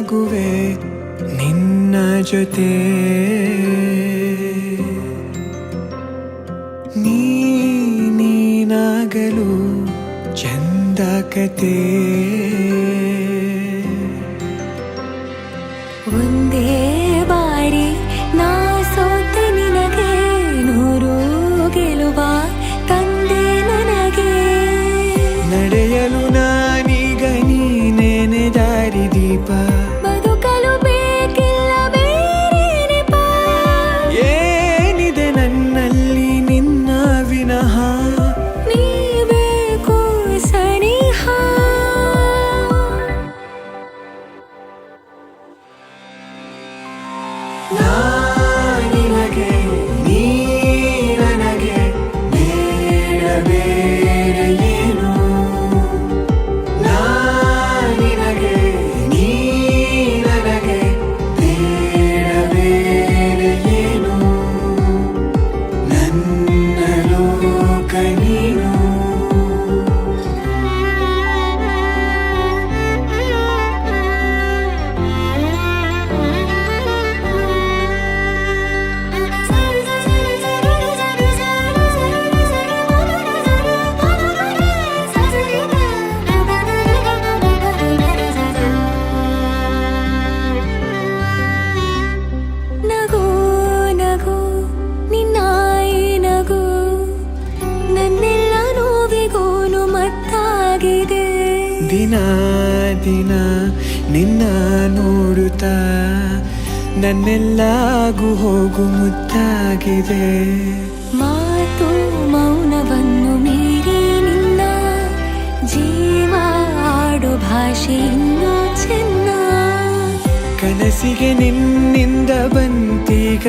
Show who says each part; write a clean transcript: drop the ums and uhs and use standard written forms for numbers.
Speaker 1: ಸಾಗುವೆ ನಿನ್ನ ಜೊತೆ ನೀನಾಗಲು ಚಂದ ಕತೆ
Speaker 2: ಒಂದೇ ಬಾರಿ ನಾ ಸೋತ ನಿನಗೆ ನೂರು ಗೆಲುವ ತಂದೆ ನನಗೆ
Speaker 1: ನಡೆಯಲು ನಾನೀಗ ನೀನೇನೆ ದಾರಿ ದೀಪ
Speaker 2: ಬದುಕಲು ಬೇಕಿಲ್ಲ ಬೇರೆ ನೆಪ
Speaker 1: ಏನಿದೆ ನನ್ನಲ್ಲಿ ನಿನ್ನ ವಿನಃ
Speaker 2: ನೀ ಬೇಕು ಸನಿಹ
Speaker 1: ನಿನಗೆ ನೀ ನನಗೆ ಬೇಡ ಬೇರೆ ಏನು ನಿನಗೆ ನೀ ನನಗೆ ಬೇಡ ಬೇರೆ ಏನು ನನ್ನ ಲೋಕ ನೀನು
Speaker 2: ನಗು ನಗು ನಿನ್ನಾಯಿ ನಗು ನನ್ನೆಲ್ಲ ನೋವಿಗೋನು ಮತ್ತಾಗಿದೆ
Speaker 1: ದಿನ ದಿನ ನಿನ್ನ ನೋಡುತ್ತಾ ನನ್ನೆಲ್ಲಾಗು ಹೋಗು ಮುತ್ತಾಗಿದೆ
Speaker 2: ಮಾತು ಮೌನವನ್ನು ಮೀರಿ ನಿನ್ನ ಜೀವ ಆಡು ಭಾಷೆ ಇನ್ನೂ ಚೆನ್ನ
Speaker 1: ಕನಸಿಗೆ ನಿನ್ನಿಂದ ಬಂತೀಗ